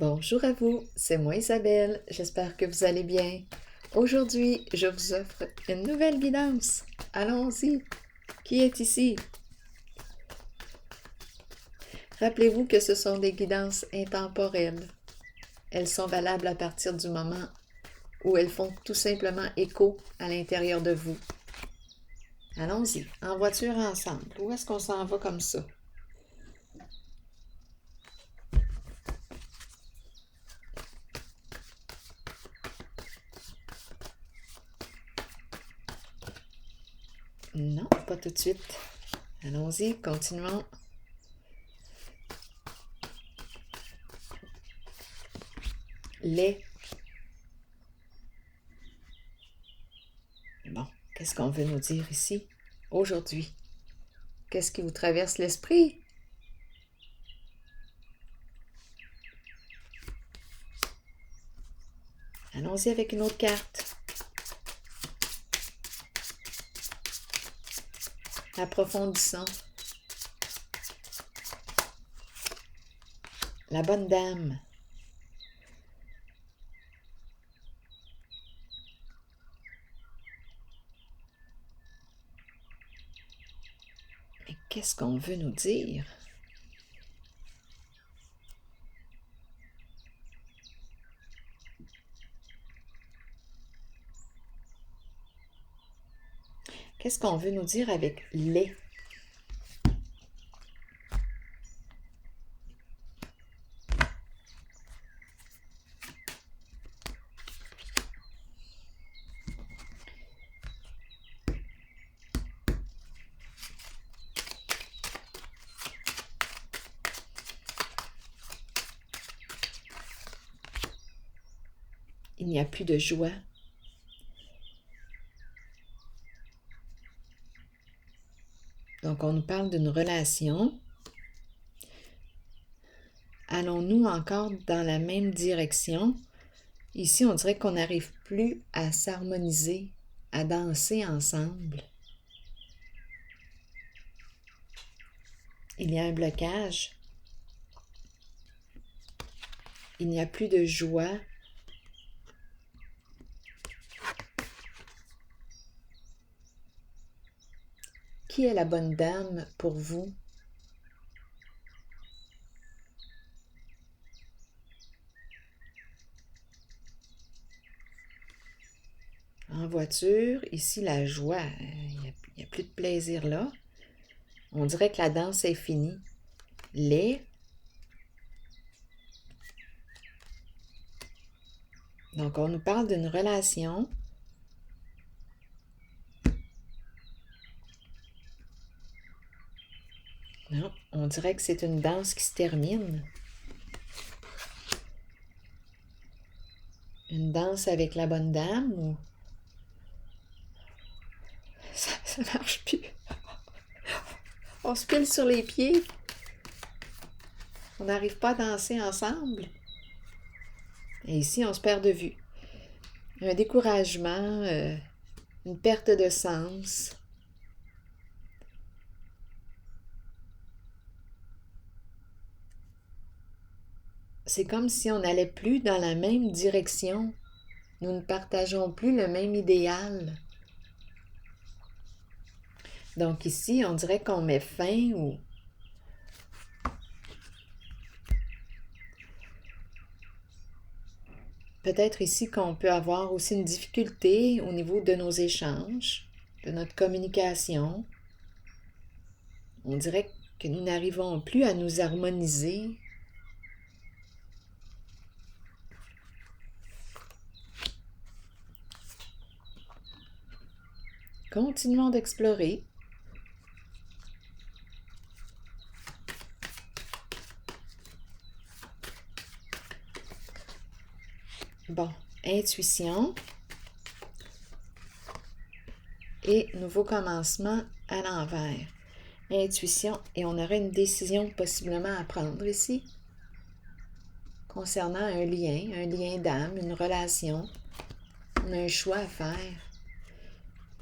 Bonjour à vous, c'est moi Isabelle, j'espère que vous allez bien. Aujourd'hui, je vous offre une nouvelle guidance. Allons-y. Qui est ici? Rappelez-vous que ce sont des guidances intemporelles. Elles sont valables à partir du moment où elles font tout simplement écho à l'intérieur de vous. Allons-y, en voiture ensemble. Où est-ce qu'on s'en va comme ça? Non, pas tout de suite. Allons-y, continuons. Les. Bon, qu'est-ce qu'on veut nous dire ici, aujourd'hui? Qu'est-ce qui vous traverse l'esprit? Allons-y avec une autre carte. Approfondissons. La bonne dame. Mais qu'est-ce qu'on veut nous dire? Qu'est-ce qu'on veut nous dire avec les? Il n'y a plus de joie. Donc, on nous parle d'une relation. Allons-nous encore dans la même direction? Ici, on dirait qu'on n'arrive plus à s'harmoniser, à danser ensemble. Il y a un blocage. Il n'y a plus de joie. Qui est la bonne dame pour vous? En voiture, ici la joie, il n'y a plus de plaisir là. On dirait que la danse est finie. Les. Donc, on nous parle d'une relation. Non, on dirait que c'est une danse qui se termine. Une danse avec la bonne dame ou... Ça marche plus. On se pile sur les pieds. On n'arrive pas à danser ensemble. Et ici, on se perd de vue. Un découragement, une perte de sens. C'est comme si on n'allait plus dans la même direction. Nous ne partageons plus le même idéal. Donc ici, on dirait qu'on met fin ou... Peut-être ici qu'on peut avoir aussi une difficulté au niveau de nos échanges, de notre communication. On dirait que nous n'arrivons plus à nous harmoniser. Continuons d'explorer. Bon, intuition et nouveau commencement à l'envers. Intuition et on aurait une décision possiblement à prendre ici concernant un lien d'âme, une relation. On a un choix à faire.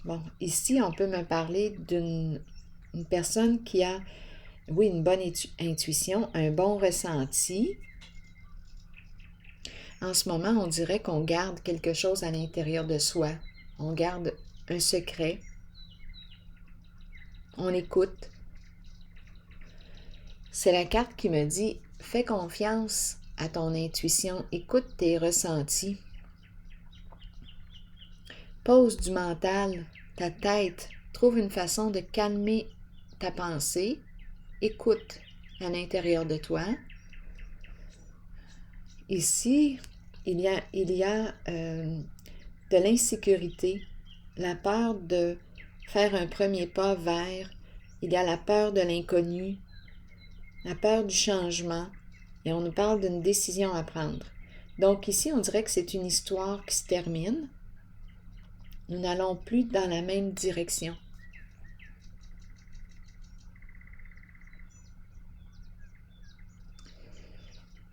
Bon, ici, on peut me parler d'une personne qui a, oui, une bonne intuition, un bon ressenti, En ce moment, on dirait qu'on garde quelque chose à l'intérieur de soi. On garde un secret. On écoute. C'est la carte qui me dit « Fais confiance à ton intuition, écoute tes ressentis. Pose du mental, ta tête, trouve une façon de calmer ta pensée. Écoute à l'intérieur de toi. » Ici, il y a de l'insécurité, la peur de faire un premier pas vers, il y a la peur de l'inconnu, la peur du changement, et on nous parle d'une décision à prendre. Donc ici, on dirait que c'est une histoire qui se termine. Nous n'allons plus dans la même direction.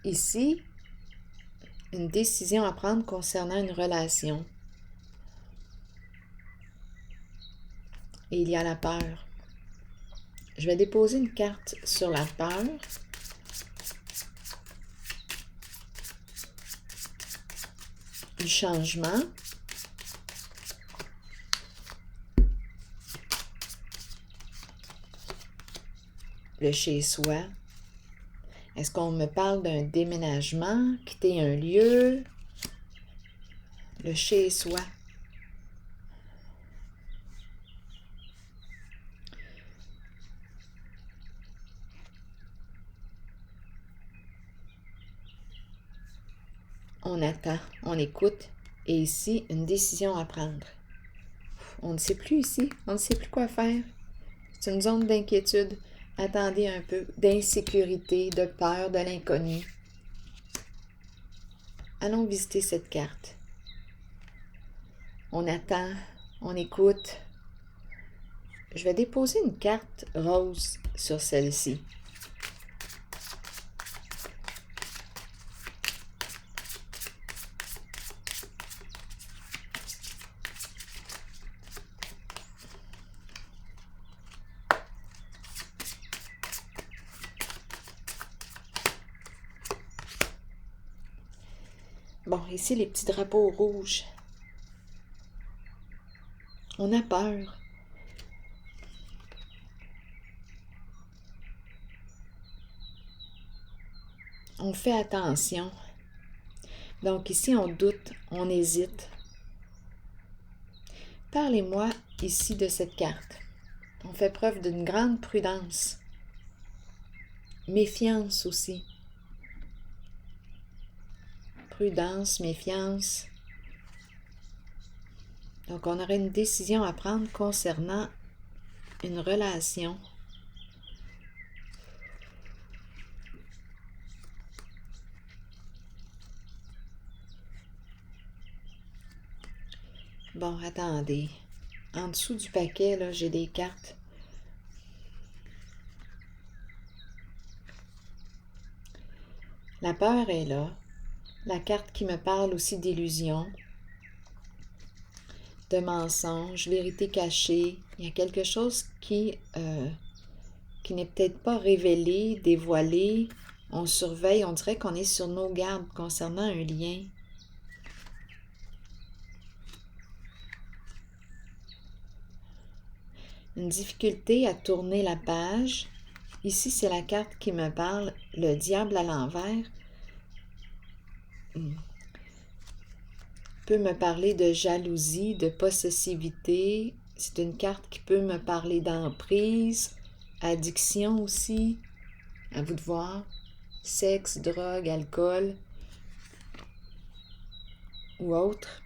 Ici, une décision à prendre concernant une relation. Et il y a la peur. Je vais déposer une carte sur la peur. Du changement. Le chez-soi. Est-ce qu'on me parle d'un déménagement, quitter un lieu? Le chez-soi. On attend, on écoute, et ici, une décision à prendre. On ne sait plus ici, on ne sait plus quoi faire. C'est une zone d'inquiétude. Attendez un peu, d'insécurité, de peur, de l'inconnu. Allons visiter cette carte. On attend, on écoute. Je vais déposer une carte rose sur celle-ci. Bon, ici, les petits drapeaux rouges. On a peur. On fait attention. Donc ici, on doute, on hésite. Parlez-moi ici de cette carte. On fait preuve d'une grande prudence. Méfiance aussi. Prudence, méfiance. Donc, on aurait une décision à prendre concernant une relation. Bon, attendez. En dessous du paquet, là, j'ai des cartes. La peur est là. La carte qui me parle aussi d'illusion, de mensonge, vérité cachée. Il y a quelque chose qui n'est peut-être pas révélé, dévoilé. On surveille, on dirait qu'on est sur nos gardes concernant un lien. Une difficulté à tourner la page. Ici, c'est la carte qui me parle, le diable à l'envers. Peut me parler de jalousie, de possessivité. C'est une carte qui peut me parler d'emprise, addiction aussi. À vous de voir. Sexe, drogue, alcool ou autre.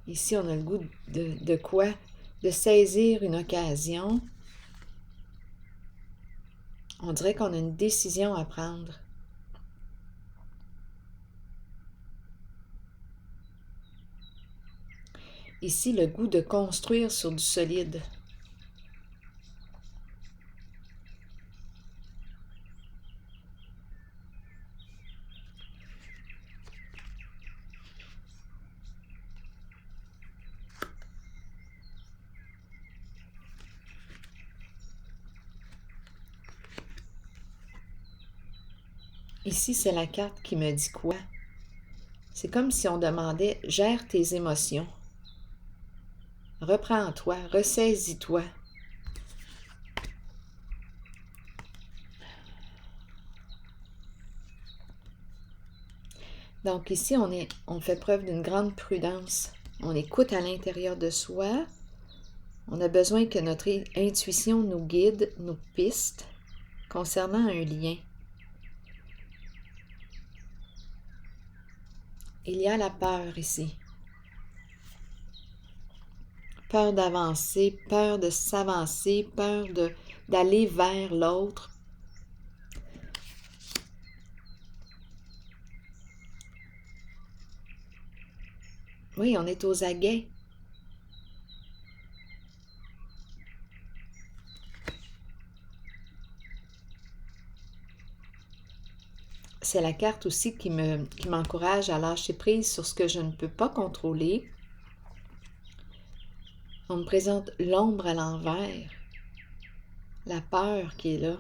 Ici, on a le goût de quoi? De saisir une occasion. On dirait qu'on a une décision à prendre. Ici, le goût de construire sur du solide. Ici, c'est la carte qui me dit quoi? C'est comme si on demandait « Gère tes émotions. Reprends-toi, ressaisis-toi. » Donc ici, on fait preuve d'une grande prudence. On écoute à l'intérieur de soi. On a besoin que notre intuition nous guide, nous piste concernant un lien. Il y a la peur ici. Peur d'avancer, peur de s'avancer, peur d'aller vers l'autre. Oui, on est aux aguets. C'est la carte aussi qui m'encourage à lâcher prise sur ce que je ne peux pas contrôler. On me présente l'ombre à l'envers, la peur qui est là.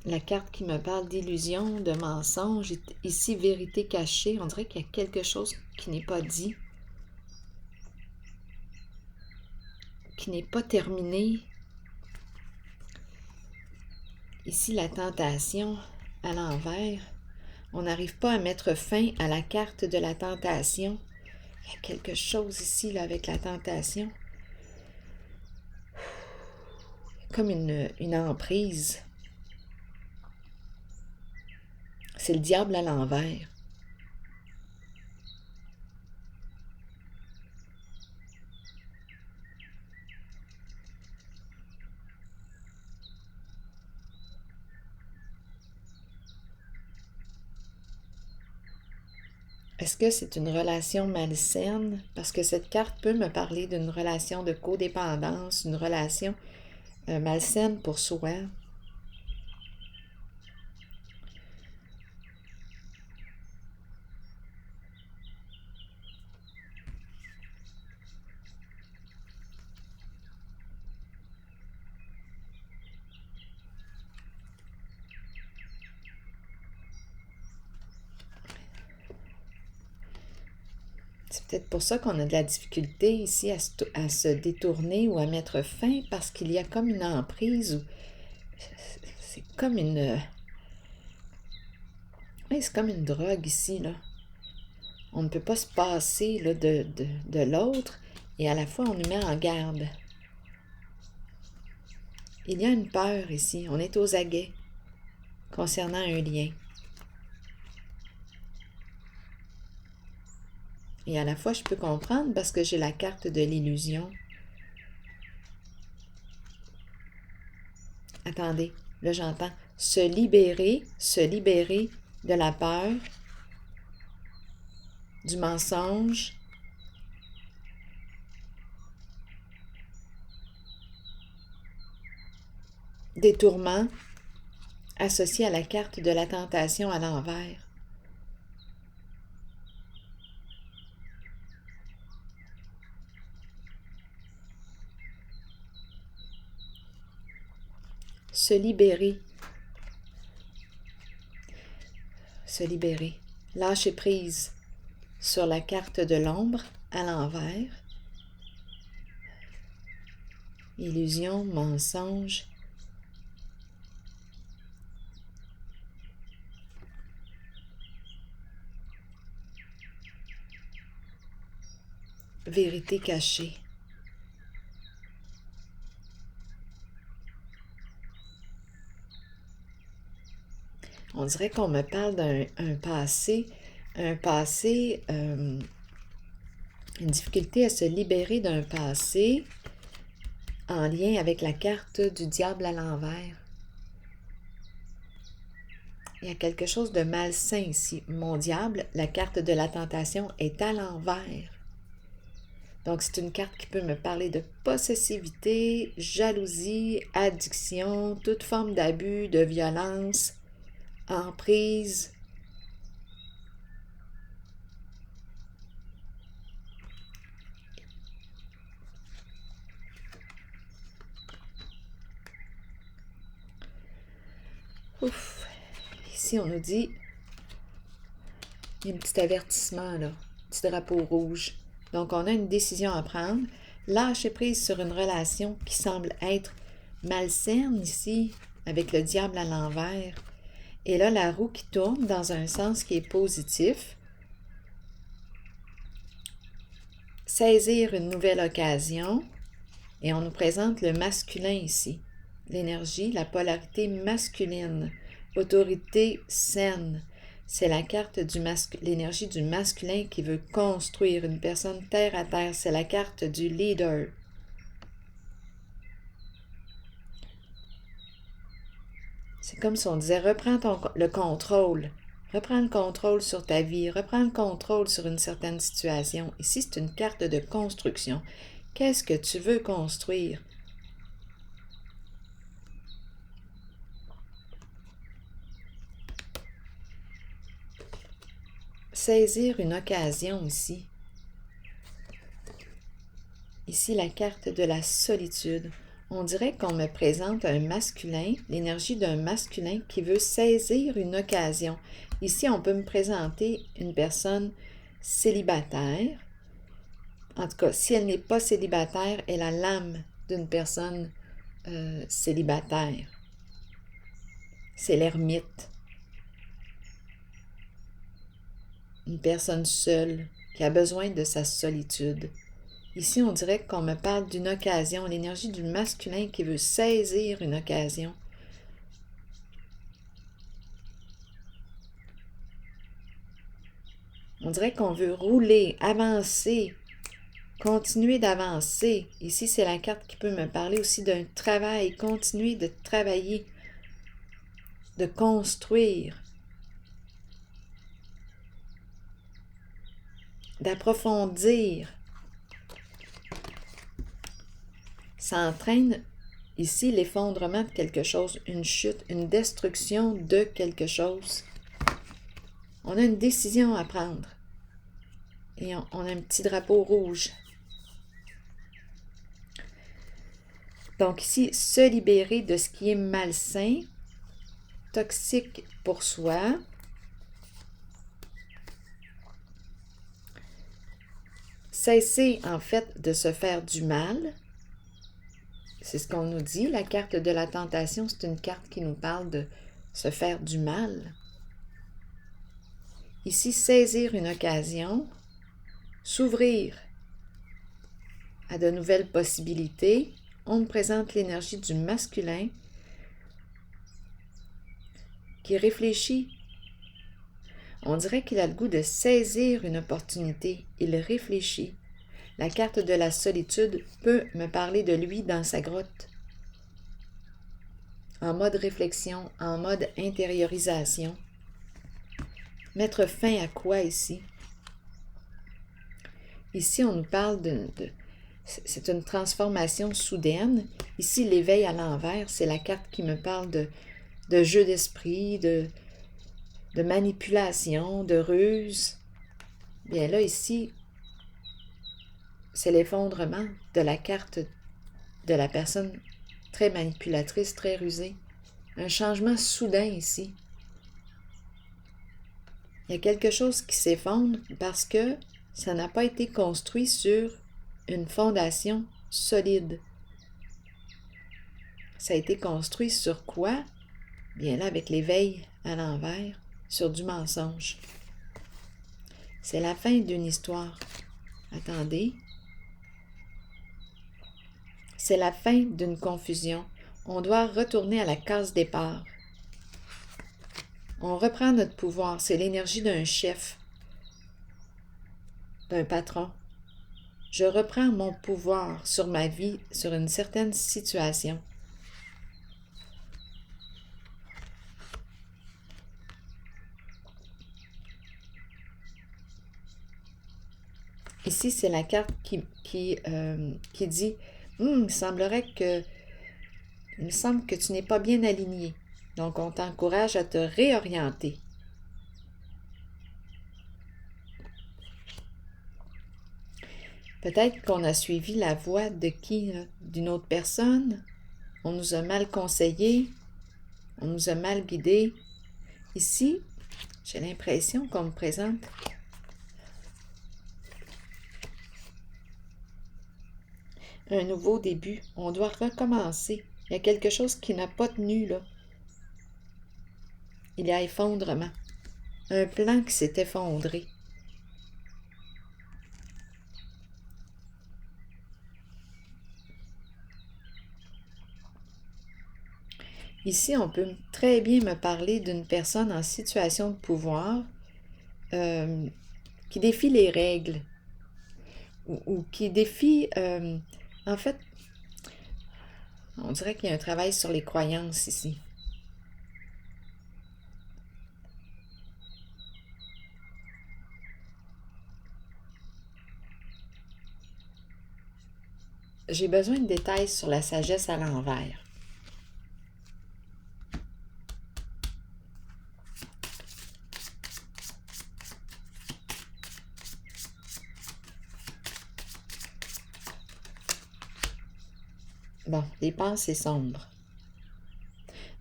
La carte qui me parle d'illusion, de mensonge, ici vérité cachée, on dirait qu'il y a quelque chose qui n'est pas dit, qui n'est pas terminé. Ici la tentation à l'envers. On n'arrive pas à mettre fin à la carte de la tentation. Il y a quelque chose ici là, avec la tentation. Comme une emprise. C'est le diable à l'envers. Est-ce que c'est une relation malsaine? Parce que cette carte peut me parler d'une relation de codépendance, une relation malsaine pour soi. C'est peut-être pour ça qu'on a de la difficulté ici à se détourner ou à mettre fin, parce qu'il y a comme une emprise ou c'est comme une... Oui, c'est comme une drogue ici, là. On ne peut pas se passer là, de l'autre et à la fois on nous met en garde. Il y a une peur ici, on est aux aguets concernant un lien. Et à la fois, je peux comprendre parce que j'ai la carte de l'illusion. Attendez, là j'entends se libérer de la peur, du mensonge, des tourments associés à la carte de la tentation à l'envers. Se libérer. Se libérer. Lâcher prise sur la carte de l'ombre à l'envers. Illusion, mensonge. Vérité cachée. On dirait qu'on me parle d'un passé, une difficulté à se libérer d'un passé en lien avec la carte du diable à l'envers. Il y a quelque chose de malsain ici. Mon diable, la carte de la tentation, est à l'envers. Donc, c'est une carte qui peut me parler de possessivité, jalousie, addiction, toute forme d'abus, de violence, emprise. Ouf. Ici, on nous dit, il y a un petit avertissement, là, petit drapeau rouge. Donc, on a une décision à prendre. Lâcher prise sur une relation qui semble être malsaine ici, avec le diable à l'envers. Et là, la roue qui tourne dans un sens qui est positif. Saisir une nouvelle occasion. Et on nous présente le masculin ici. L'énergie, la polarité masculine. Autorité saine. C'est la carte du l'énergie du masculin qui veut construire une personne terre à terre. C'est la carte du leader. C'est comme si on disait, reprends le contrôle. Reprends le contrôle sur ta vie. Reprends le contrôle sur une certaine situation. Ici, c'est une carte de construction. Qu'est-ce que tu veux construire? Saisir une occasion ici. Ici, la carte de la solitude. On dirait qu'on me présente un masculin, l'énergie d'un masculin qui veut saisir une occasion. Ici, on peut me présenter une personne célibataire. En tout cas, si elle n'est pas célibataire, elle a l'âme d'une personne célibataire. C'est l'ermite. Une personne seule qui a besoin de sa solitude. Ici, on dirait qu'on me parle d'une occasion, l'énergie du masculin qui veut saisir une occasion. On dirait qu'on veut rouler, avancer, continuer d'avancer. Ici, c'est la carte qui peut me parler aussi d'un travail, continuer de travailler, de construire, d'approfondir. Ça entraîne ici l'effondrement de quelque chose, une chute, une destruction de quelque chose. On a une décision à prendre. Et on a un petit drapeau rouge. Donc ici, se libérer de ce qui est malsain, toxique pour soi. Cesser en fait de se faire du mal. C'est ce qu'on nous dit. La carte de la tentation, c'est une carte qui nous parle de se faire du mal. Ici, saisir une occasion, s'ouvrir à de nouvelles possibilités. On nous présente l'énergie du masculin qui réfléchit. On dirait qu'il a le goût de saisir une opportunité. Il réfléchit. La carte de la solitude peut me parler de lui dans sa grotte. En mode réflexion, en mode intériorisation. Mettre fin à quoi ici? Ici, on nous parle c'est une transformation soudaine. Ici, l'éveil à l'envers, c'est la carte qui me parle de jeu d'esprit, de manipulation, de ruse. Bien là, ici, c'est l'effondrement de la carte de la personne très manipulatrice, très rusée. Un changement soudain ici. Il y a quelque chose qui s'effondre parce que ça n'a pas été construit sur une fondation solide. Ça a été construit sur quoi? Bien là, avec l'éveil à l'envers, sur du mensonge. C'est la fin d'une histoire. Attendez. C'est la fin d'une confusion. On doit retourner à la case départ. On reprend notre pouvoir. C'est l'énergie d'un chef, d'un patron. Je reprends mon pouvoir sur ma vie, sur une certaine situation. Ici, c'est la carte qui dit il me semble que tu n'es pas bien aligné. Donc, on t'encourage à te réorienter. Peut-être qu'on a suivi la voie de qui? D'une autre personne. On nous a mal conseillé. On nous a mal guidés. Ici, j'ai l'impression qu'on me présente un nouveau début. On doit recommencer. Il y a quelque chose qui n'a pas tenu, là. Il y a effondrement. Un plan qui s'est effondré. Ici, on peut très bien me parler d'une personne en situation de pouvoir qui défie les règles ou qui défie... en fait, on dirait qu'il y a un travail sur les croyances ici. J'ai besoin de détails sur la sagesse à l'envers. Bon, les pensées sombres.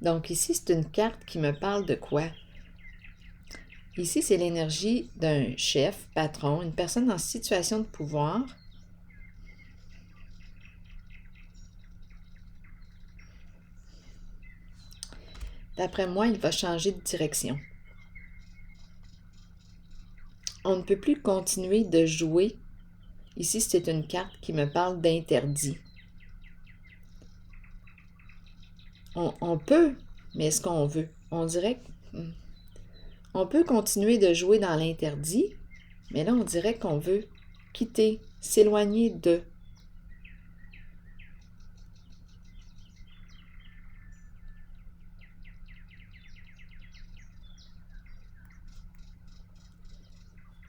Donc ici, c'est une carte qui me parle de quoi? Ici, c'est l'énergie d'un chef, patron, une personne en situation de pouvoir. D'après moi, il va changer de direction. On ne peut plus continuer de jouer. Ici, c'est une carte qui me parle d'interdit. On peut, mais est-ce qu'on veut? On dirait qu'on peut continuer de jouer dans l'interdit, mais là, on dirait qu'on veut quitter, s'éloigner de.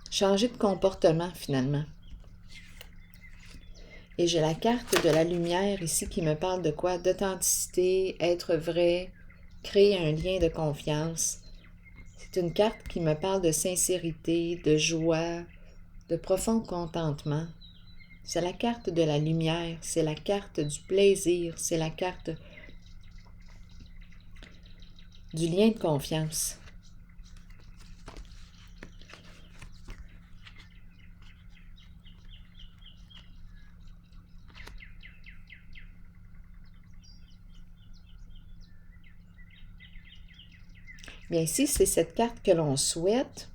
Changer de comportement, finalement. Et j'ai la carte de la lumière ici qui me parle de quoi? D'authenticité, être vrai, créer un lien de confiance. C'est une carte qui me parle de sincérité, de joie, de profond contentement. C'est la carte de la lumière, c'est la carte du plaisir, c'est la carte du lien de confiance. Bien, si c'est cette carte que l'on souhaite,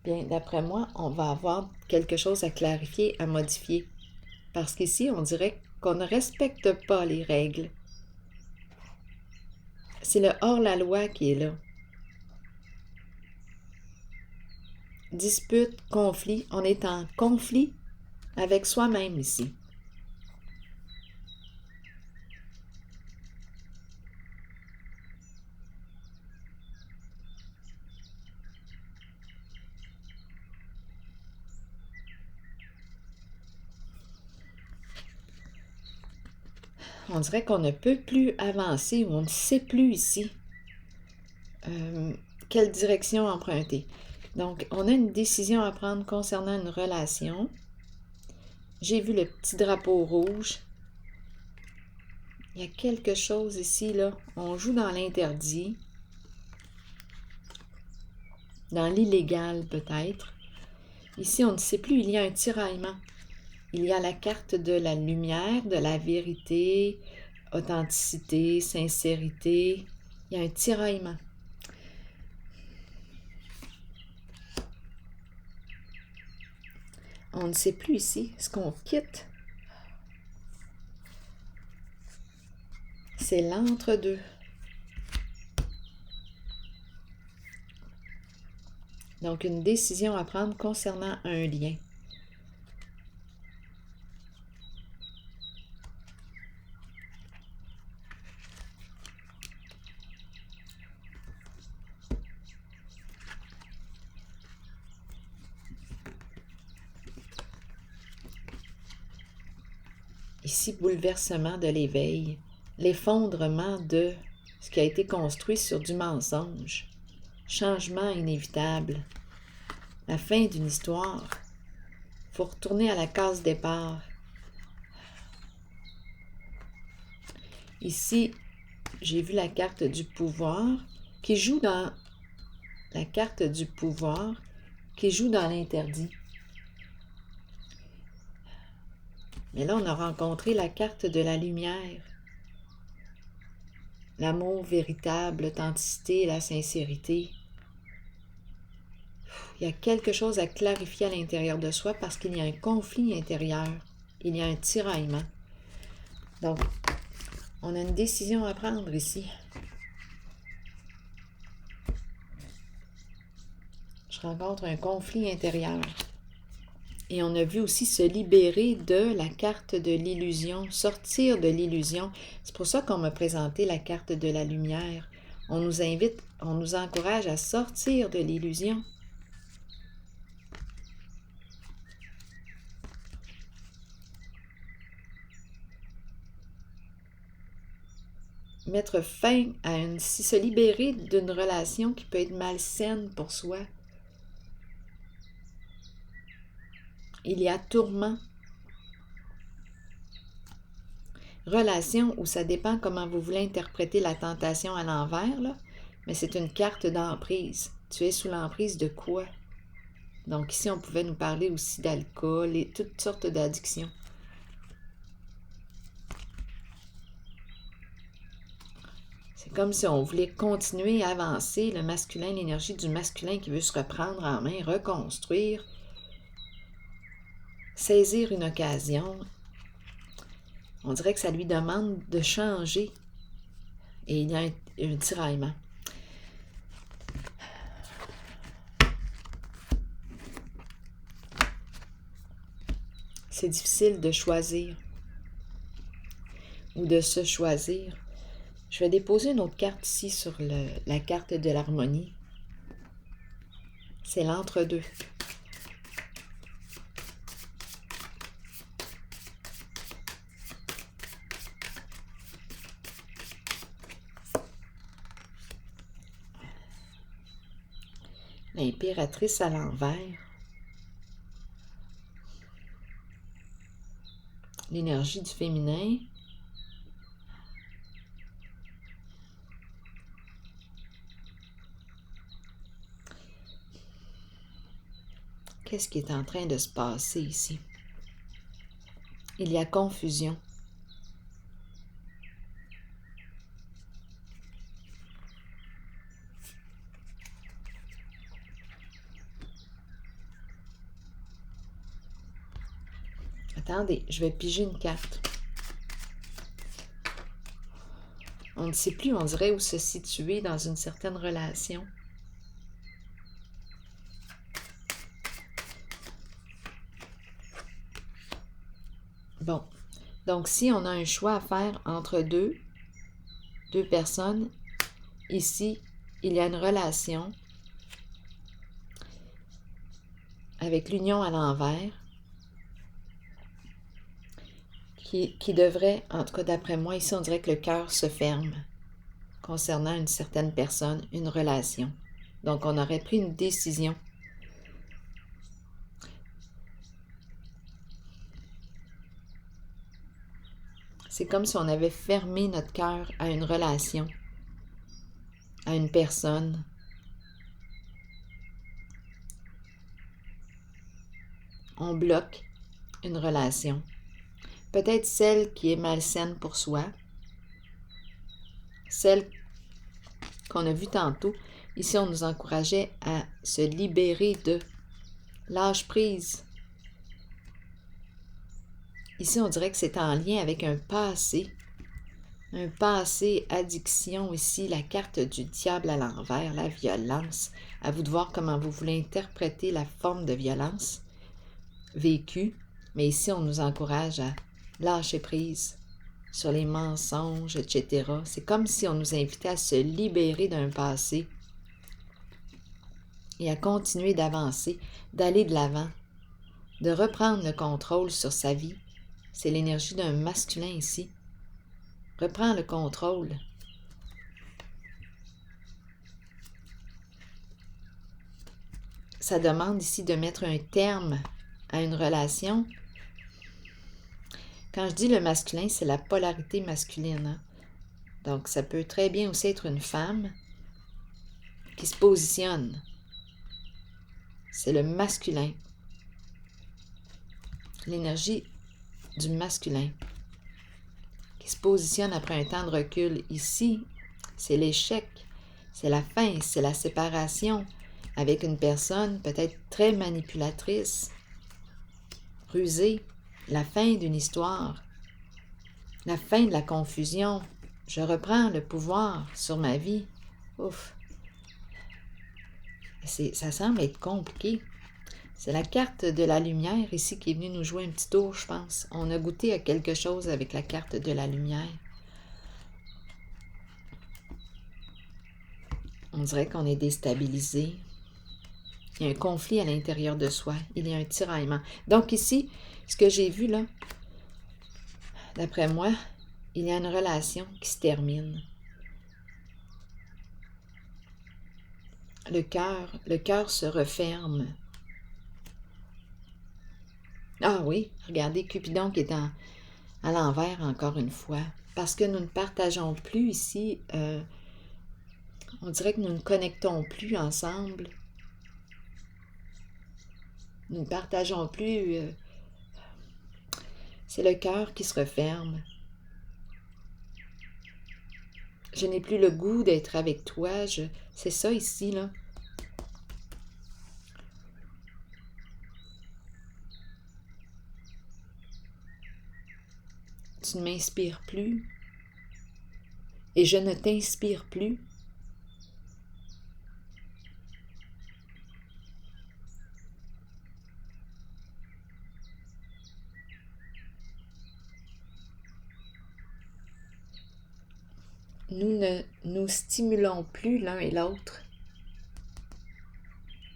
bien, d'après moi, on va avoir quelque chose à clarifier, à modifier. Parce qu'ici, on dirait qu'on ne respecte pas les règles. C'est le hors-la-loi qui est là. Dispute, conflit, on est en conflit avec soi-même ici. On dirait qu'on ne peut plus avancer ou on ne sait plus ici quelle direction emprunter. Donc, on a une décision à prendre concernant une relation. J'ai vu le petit drapeau rouge. Il y a quelque chose ici, là. On joue dans l'interdit. Dans l'illégal, peut-être. Ici, on ne sait plus, il y a un tiraillement. Il y a la carte de la lumière, de la vérité, authenticité, sincérité. Il y a un tiraillement. On ne sait plus ici. Est-ce qu'on quitte? C'est l'entre-deux. Donc, une décision à prendre concernant un lien. Ici, bouleversement de l'éveil, l'effondrement de ce qui a été construit sur du mensonge, changement inévitable, la fin d'une histoire. Il faut retourner à la case départ. Ici, j'ai vu la carte du pouvoir qui joue dans la carte du pouvoir qui joue dans l'interdit. Mais là, on a rencontré la carte de la lumière. L'amour véritable, l'authenticité et la sincérité. Il y a quelque chose à clarifier à l'intérieur de soi parce qu'il y a un conflit intérieur. Il y a un tiraillement. Donc, on a une décision à prendre ici. Je rencontre un conflit intérieur. Et on a vu aussi se libérer de la carte de l'illusion, sortir de l'illusion. C'est pour ça qu'on m'a présenté la carte de la lumière. On nous invite, on nous encourage à sortir de l'illusion. Mettre fin à se libérer d'une relation qui peut être malsaine pour soi. Il y a tourment. Relation où ça dépend comment vous voulez interpréter la tentation à l'envers, là, mais c'est une carte d'emprise. Tu es sous l'emprise de quoi? Donc ici, on pouvait nous parler aussi d'alcool et toutes sortes d'addictions. C'est comme si on voulait continuer à avancer le masculin, l'énergie du masculin qui veut se reprendre en main, reconstruire, saisir une occasion. On dirait que ça lui demande de changer. Et il y a un tiraillement. C'est difficile de choisir ou de se choisir. Je vais déposer une autre carte ici sur la carte de l'harmonie. C'est l'entre-deux. L'impératrice à l'envers. L'énergie du féminin. Qu'est-ce qui est en train de se passer ici? Il y a confusion. Attendez, je vais piger une carte. On ne sait plus, on dirait, où se situer dans une certaine relation. Bon, donc si on a un choix à faire entre deux personnes, ici, il y a une relation avec l'union à l'envers qui devrait, en tout cas d'après moi, ici on dirait que le cœur se ferme concernant une certaine personne, une relation. Donc on aurait pris une décision. C'est comme si on avait fermé notre cœur à une relation, à une personne. On bloque une relation. Peut-être celle qui est malsaine pour soi, celle qu'on a vue tantôt. Ici, on nous encourageait à se libérer de lâche prise. Ici, on dirait que c'est en lien avec un passé addiction ici, la carte du diable à l'envers, la violence. À vous de voir comment vous voulez interpréter la forme de violence vécue. Mais ici, on nous encourage à lâcher prise sur les mensonges, etc. C'est comme si on nous invitait à se libérer d'un passé et à continuer d'avancer, d'aller de l'avant, de reprendre le contrôle sur sa vie. C'est l'énergie d'un masculin ici. Reprends le contrôle. Ça demande ici de mettre un terme à une relation. Quand je dis le masculin, c'est la polarité masculine. Hein? Donc, ça peut très bien aussi être une femme qui se positionne. C'est le masculin. L'énergie du masculin qui se positionne après un temps de recul. Ici, c'est l'échec, c'est la fin, c'est la séparation avec une personne peut-être très manipulatrice, rusée, la fin d'une histoire, la fin de la confusion. Je reprends le pouvoir sur ma vie. Ouf! Ça semble être compliqué. C'est la carte de la lumière ici qui est venue nous jouer un petit tour, je pense. On a goûté à quelque chose avec la carte de la lumière. On dirait qu'on est déstabilisé. Il y a un conflit à l'intérieur de soi. Il y a un tiraillement. Donc ici, ce que j'ai vu là, d'après moi, il y a une relation qui se termine. Le cœur se referme. Ah oui, regardez, Cupidon qui est à l'envers encore une fois. Parce que nous ne partageons plus ici, on dirait que nous ne connectons plus ensemble. Nous ne partageons plus. C'est le cœur qui se referme. Je n'ai plus le goût d'être avec toi. C'est ça ici, là. Tu ne m'inspires plus. Et je ne t'inspire plus. Nous ne nous stimulons plus l'un et l'autre.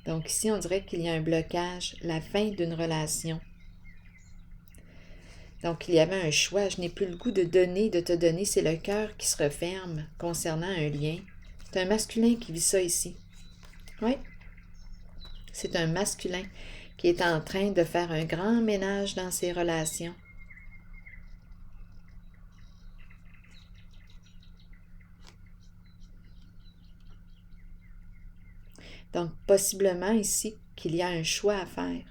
Donc ici, on dirait qu'il y a un blocage, la fin d'une relation. Donc il y avait un choix, je n'ai plus le goût de donner, de te donner, c'est le cœur qui se referme concernant un lien. C'est un masculin qui vit ça ici. Oui, c'est un masculin qui est en train de faire un grand ménage dans ses relations. Donc, possiblement ici qu'il y a un choix à faire.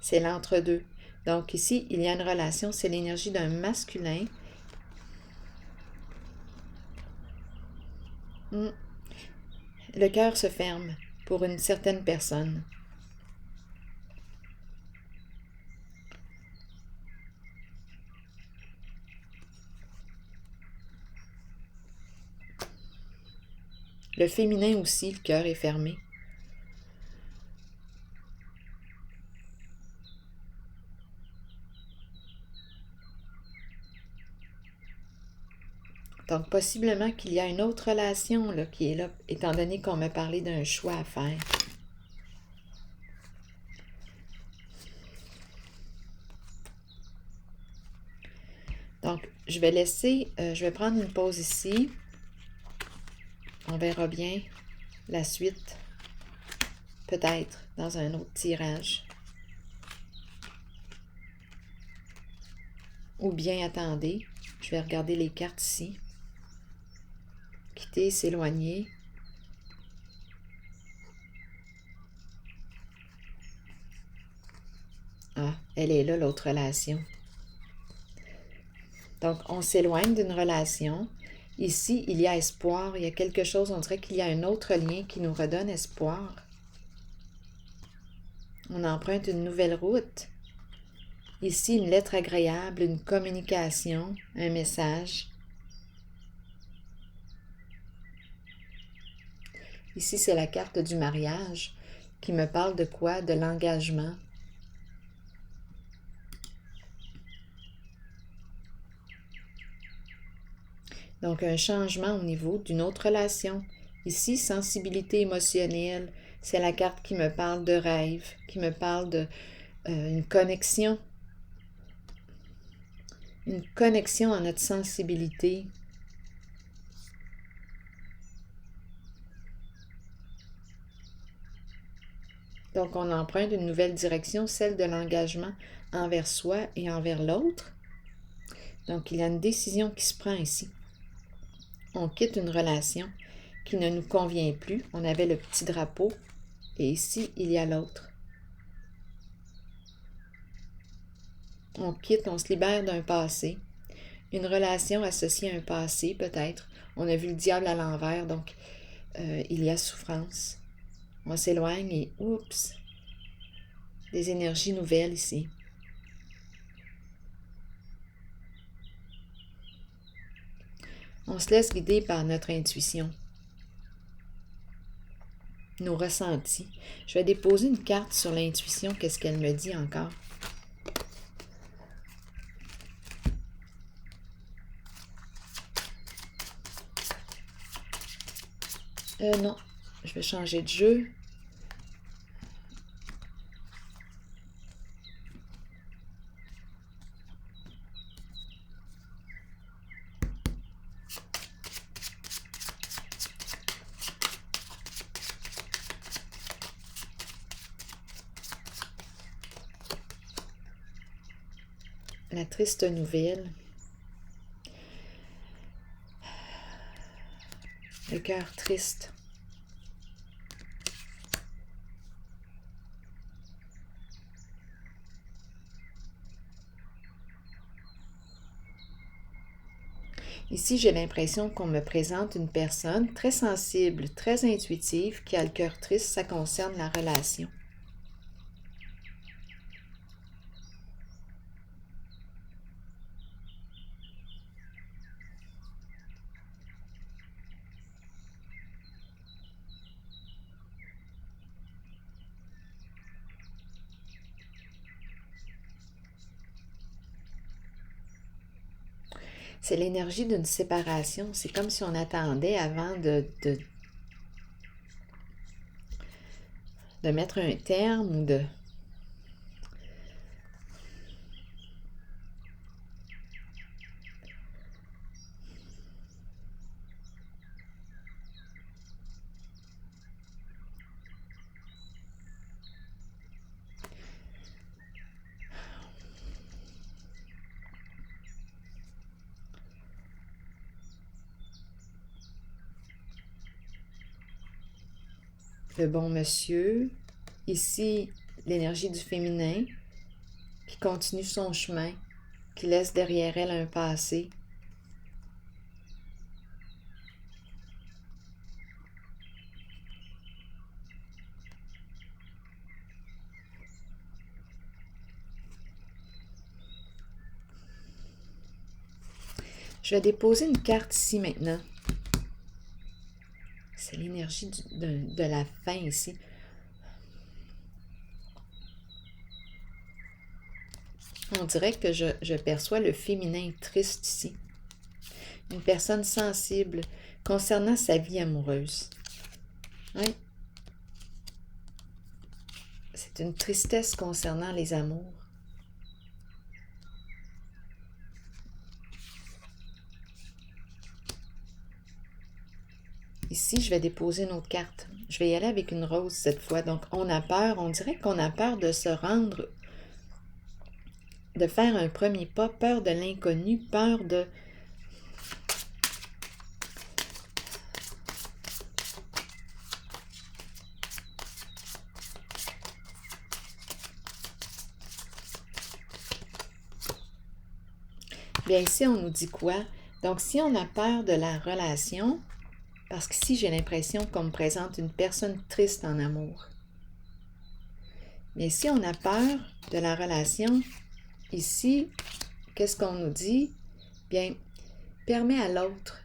C'est l'entre-deux. Donc, ici, il y a une relation, c'est l'énergie d'un masculin. Le cœur se ferme pour une certaine personne. Le féminin aussi, le cœur est fermé. Donc, possiblement qu'il y a une autre relation là, qui est là, étant donné qu'on m'a parlé d'un choix à faire. Donc, je vais prendre une pause ici. On verra bien la suite, peut-être dans un autre tirage. Ou bien, attendez, je vais regarder les cartes ici. Quitter, s'éloigner. Ah, elle est là, l'autre relation. Donc, on s'éloigne d'une relation. Ici, il y a espoir. Il y a quelque chose, on dirait qu'il y a un autre lien qui nous redonne espoir. On emprunte une nouvelle route. Ici, une lettre agréable, une communication, un message. Ici, c'est la carte du mariage qui me parle de quoi? De l'engagement. Donc, un changement au niveau d'une autre relation. Ici, sensibilité émotionnelle, c'est la carte qui me parle de rêve, qui me parle de une connexion à notre sensibilité. Donc, on emprunte une nouvelle direction, celle de l'engagement. envers soi et envers l'autre. Donc, il y a une décision qui se prend ici. On quitte une relation qui ne nous convient plus. On avait le petit drapeau et ici, il y a l'autre. On quitte, on se libère d'un passé. Une relation associée à un passé, peut-être. On a vu le diable à l'envers, donc il y a souffrance. On s'éloigne et oups, des énergies nouvelles ici. On se laisse guider par notre intuition, nos ressentis. Je vais déposer une carte sur l'intuition, qu'est-ce qu'elle me dit encore? Non, je vais changer de jeu. La triste nouvelle. Le cœur triste. Ici, j'ai l'impression qu'on me présente une personne très sensible, très intuitive, qui a le cœur triste, ça concerne la relation. C'est l'énergie d'une séparation. C'est comme si on attendait avant de mettre un terme ou de... Le bon monsieur. Ici, l'énergie du féminin qui continue son chemin, qui laisse derrière elle un passé. Je vais déposer une carte ici maintenant. C'est l'énergie de la fin ici. On dirait que je perçois le féminin triste ici. Une personne sensible concernant sa vie amoureuse. Oui. C'est une tristesse concernant les amours. Ici, je vais déposer une autre carte. Je vais y aller avec une rose cette fois. Donc, on a peur, on dirait qu'on a peur de se rendre, de faire un premier pas, peur de l'inconnu, peur de... Bien, ici, on nous dit quoi? Donc, si on a peur de la relation, parce qu'ici, j'ai l'impression qu'on me présente une personne triste en amour. Mais si on a peur de la relation, ici, qu'est-ce qu'on nous dit? Bien, permets à l'autre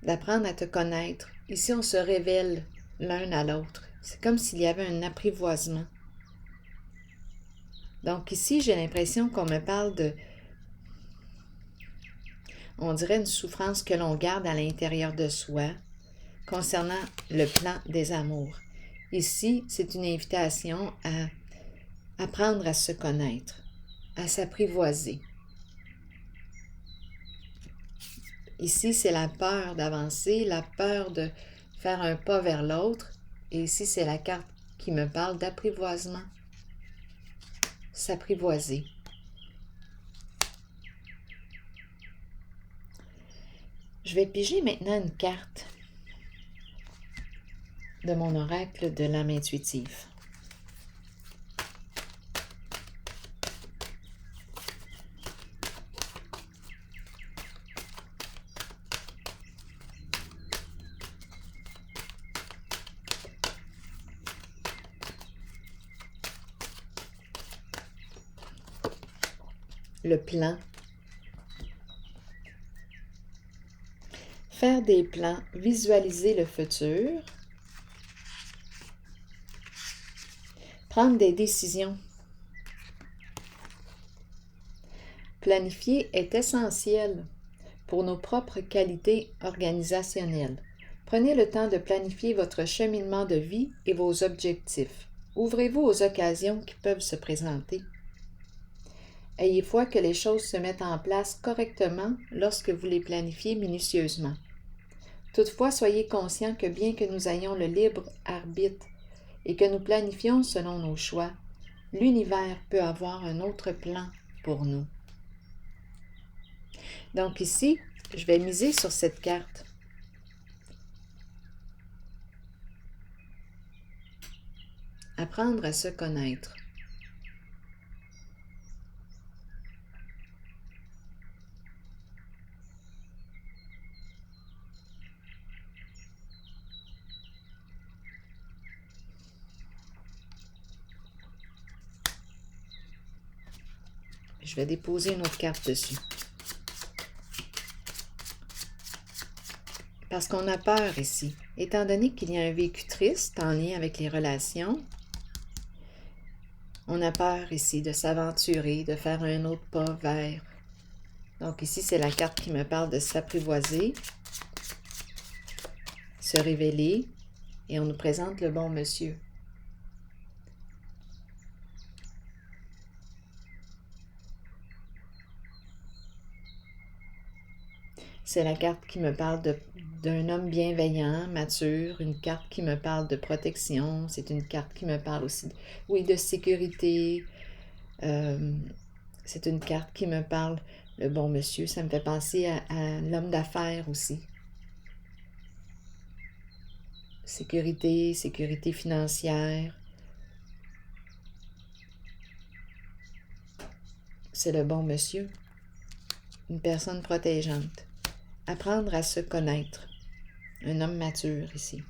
d'apprendre à te connaître. Ici, on se révèle l'un à l'autre. C'est comme s'il y avait un apprivoisement. Donc ici, j'ai l'impression qu'on me parle de... On dirait une souffrance que l'on garde à l'intérieur de soi concernant le plan des amours. Ici, c'est une invitation à apprendre à se connaître, à s'apprivoiser. Ici, c'est la peur d'avancer, la peur de faire un pas vers l'autre. Et ici, c'est la carte qui me parle d'apprivoisement. s'apprivoiser. Je vais piger maintenant une carte de mon oracle de l'âme intuitive. Le plan. Faire des plans, visualiser le futur. Prendre des décisions. Planifier est essentiel pour nos propres qualités organisationnelles. Prenez le temps de planifier votre cheminement de vie et vos objectifs. Ouvrez-vous aux occasions qui peuvent se présenter. Ayez foi que les choses se mettent en place correctement lorsque vous les planifiez minutieusement. Toutefois, soyez conscients que bien que nous ayons le libre arbitre et que nous planifions selon nos choix, l'univers peut avoir un autre plan pour nous. Donc ici, je vais miser sur cette carte. Apprendre à se connaître. Je vais déposer une autre carte dessus. Parce qu'on a peur ici. Étant donné qu'il y a un vécu triste en lien avec les relations, on a peur ici de s'aventurer, de faire un autre pas vers. Donc ici, c'est la carte qui me parle de s'apprivoiser, se révéler, et on nous présente le bon monsieur. C'est la carte qui me parle d'un homme bienveillant, mature, une carte qui me parle de protection, c'est une carte qui me parle aussi, oui, de sécurité. C'est une carte qui me parle, le bon monsieur, ça me fait penser à l'homme d'affaires aussi. Sécurité, sécurité financière. C'est le bon monsieur, une personne protégeante. Apprendre à se connaître. Un homme mature ici.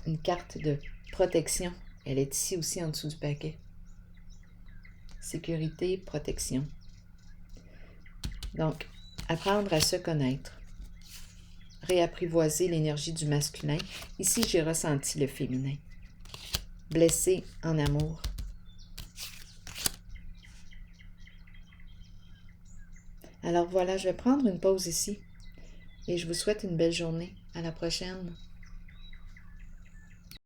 Une carte de protection. Elle est ici aussi en dessous du paquet. Sécurité, protection. Donc, apprendre à se connaître. Réapprivoiser l'énergie du masculin. Ici, j'ai ressenti le féminin. Blessé en amour. Alors voilà, je vais prendre une pause ici et je vous souhaite une belle journée. À la prochaine.